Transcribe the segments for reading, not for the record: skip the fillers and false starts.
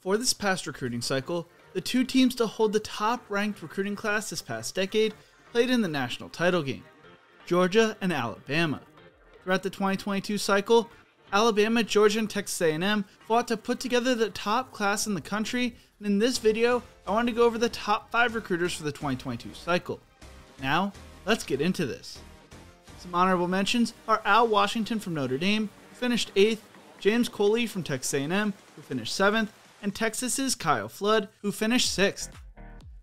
For this past recruiting cycle, the two teams to hold the top-ranked recruiting class this past decade played in the national title game, Georgia and Alabama. Throughout the 2022 cycle, Alabama, Georgia, and Texas A&M fought to put together the top class in the country, and in this video, I wanted to go over the top 5 recruiters for the 2022 cycle. Now, let's get into this. Some honorable mentions are Al Washington from Notre Dame, who finished 8th, James Coley from Texas A&M, who finished 7th, and Texas's Kyle Flood, who finished 6th.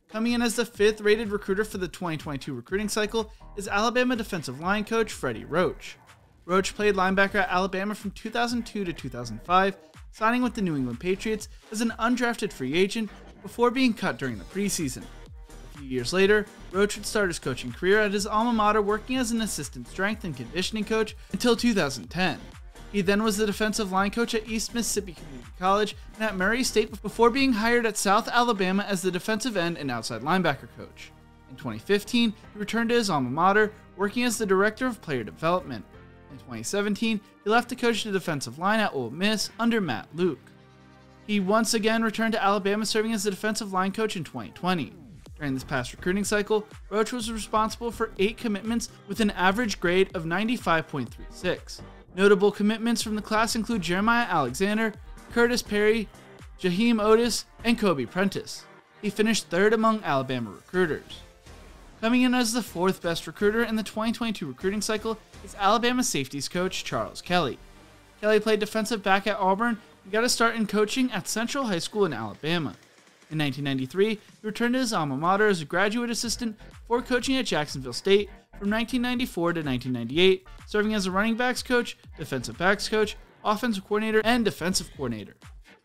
Coming in as the 5th rated recruiter for the 2022 recruiting cycle is Alabama defensive line coach Freddie Roach. Roach played linebacker at Alabama from 2002 to 2005, signing with the New England Patriots as an undrafted free agent before being cut during the preseason. A few years later, Roach would start his coaching career at his alma mater working as an assistant strength and conditioning coach until 2010. He then was the defensive line coach at East Mississippi Community College and at Murray State before being hired at South Alabama as the defensive end and outside linebacker coach. In 2015, he returned to his alma mater, working as the director of player development. In 2017, he left to coach the defensive line at Ole Miss under Matt Luke. He once again returned to Alabama, serving as the defensive line coach in 2020. During this past recruiting cycle, Roach was responsible for 8 commitments with an average grade of 95.36. Notable commitments from the class include Jeremiah Alexander, Curtis Perry, Jaheim Otis, and Kobe Prentice. He finished 3rd among Alabama recruiters. Coming in as the 4th best recruiter in the 2022 recruiting cycle is Alabama safeties coach Charles Kelly. Kelly played defensive back at Auburn and got a start in coaching at Central High School in Alabama. In 1993, he returned to his alma mater as a graduate assistant before coaching at Jacksonville State from 1994 to 1998, serving as a running backs coach, defensive backs coach, offensive coordinator, and defensive coordinator.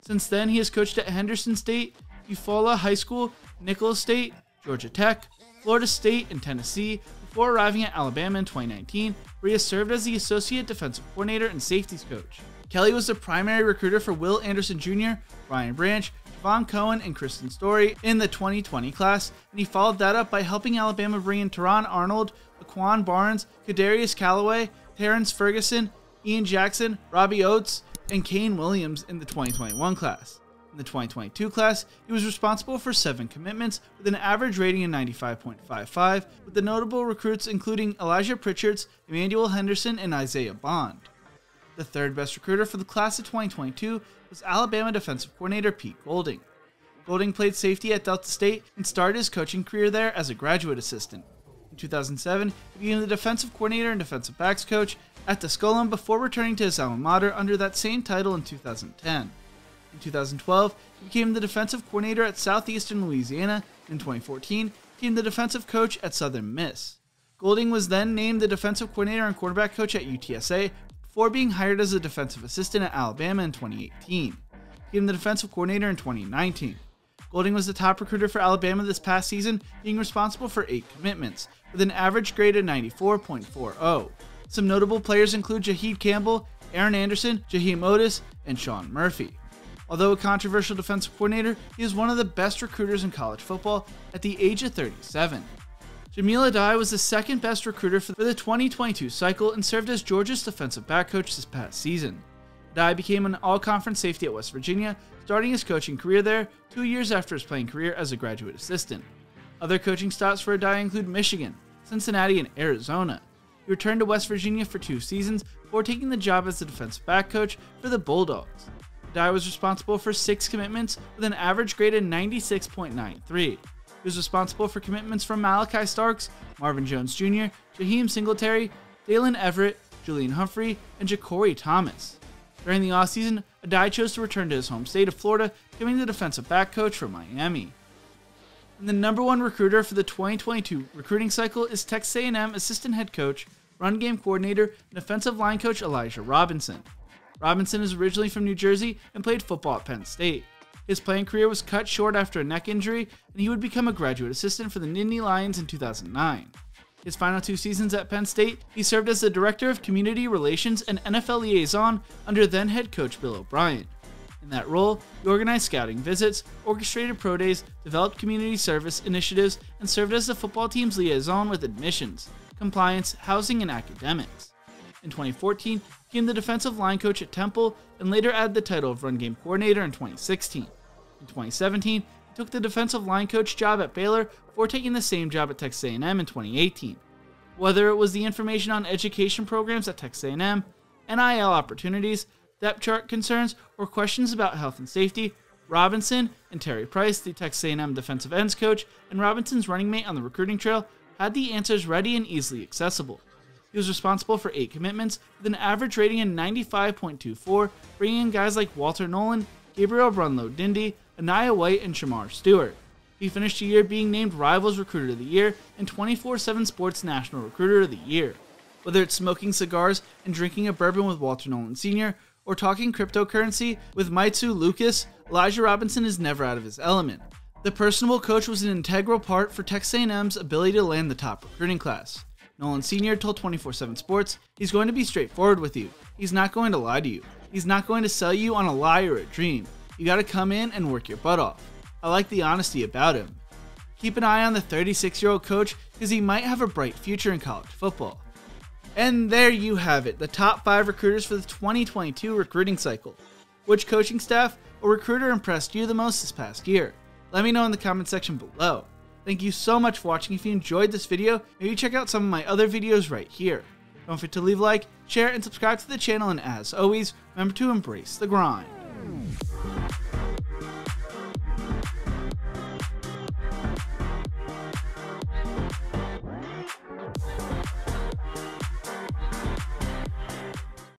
Since then, he has coached at Henderson State, Eufaula High School, Nicholas State, Georgia Tech, Florida State, and Tennessee, before arriving at Alabama in 2019, where he has served as the associate defensive coordinator and safeties coach. Kelly was the primary recruiter for Will Anderson Jr., Brian Branch, Javon Cohen, and Kristen Story in the 2020 class, and he followed that up by helping Alabama bring in Teron Arnold, Laquan Barnes, Kadarius Callaway, Terrence Ferguson, Ian Jackson, Robbie Oates, and Kane Williams in the 2021 class. In the 2022 class, he was responsible for 7 commitments with an average rating of 95.55, with the notable recruits including Elijah Pritchards, Emmanuel Henderson, and Isaiah Bond. The 3rd best recruiter for the class of 2022 was Alabama defensive coordinator Pete Golding. Golding played safety at Delta State and started his coaching career there as a graduate assistant. In 2007, he became the defensive coordinator and defensive backs coach at Tusculum before returning to his alma mater under that same title in 2010. In 2012, he became the defensive coordinator at Southeastern Louisiana, and in 2014, he became the defensive coach at Southern Miss. Golding was then named the defensive coordinator and quarterback coach at UTSA before being hired as a defensive assistant at Alabama in 2018. He became the defensive coordinator in 2019. Golding was the top recruiter for Alabama this past season, being responsible for 8 commitments, with an average grade of 94.40. Some notable players include Jaheed Campbell, Aaron Anderson, Jaheim Otis, and Sean Murphy. Although a controversial defensive coordinator, he is one of the best recruiters in college football at the age of 37. Jamil Adai was the 2nd best recruiter for the 2022 cycle and served as Georgia's defensive back coach this past season. Adai became an all-conference safety at West Virginia, starting his coaching career there 2 years after his playing career as a graduate assistant. Other coaching stops for Adai include Michigan, Cincinnati, and Arizona. He returned to West Virginia for 2 seasons before taking the job as the defensive back coach for the Bulldogs. Adai was responsible for 6 commitments with an average grade of 96.93. He was responsible for commitments from Malachi Starks, Marvin Jones Jr., Jaheim Singletary, Dalen Everett, Julian Humphrey, and Ja'Cory Thomas. During the offseason, Adai chose to return to his home state of Florida, becoming the defensive back coach for Miami. And the number 1 recruiter for the 2022 recruiting cycle is Texas A&M assistant head coach, run game coordinator, and offensive line coach Elijah Robinson. Robinson is originally from New Jersey and played football at Penn State. His playing career was cut short after a neck injury, and he would become a graduate assistant for the Nittany Lions in 2009. His final 2 seasons at Penn State, he served as the Director of Community Relations and NFL Liaison under then head coach Bill O'Brien. In that role, he organized scouting visits, orchestrated pro days, developed community service initiatives, and served as the football team's liaison with admissions, compliance, housing, and academics. In 2014, he became the defensive line coach at Temple and later added the title of run game coordinator in 2016. In 2017, he took the defensive line coach job at Baylor before taking the same job at Texas A&M in 2018. Whether it was the information on education programs at Texas A&M, NIL opportunities, depth chart concerns, or questions about health and safety, Robinson and Terry Price, the Texas A&M defensive ends coach and Robinson's running mate on the recruiting trail, had the answers ready and easily accessible. He was responsible for 8 commitments with an average rating of 95.24, bringing in guys like Walter Nolan, Gabriel Brunlow-Dindy, Anaya White, and Shamar Stewart. He finished the year being named Rivals Recruiter of the Year and 24/7 Sports National Recruiter of the Year. Whether it's smoking cigars and drinking a bourbon with Walter Nolan Sr., or talking cryptocurrency with Maitsu Lucas, Elijah Robinson is never out of his element. The personable coach was an integral part for Texas A&M's ability to land the top recruiting class. Nolan Sr. told 24/7 Sports, "He's going to be straightforward with you. He's not going to lie to you. He's not going to sell you on a lie or a dream. You gotta come in and work your butt off." I like the honesty about him. Keep an eye on the 36-year-old coach because he might have a bright future in college football. And there you have it, the top 5 recruiters for the 2022 recruiting cycle. Which coaching staff or recruiter impressed you the most this past year? Let me know in the comment section below. Thank you so much for watching. If you enjoyed this video, maybe check out some of my other videos right here. Don't forget to leave a like, share, and subscribe to the channel, and as always, remember to embrace the grind.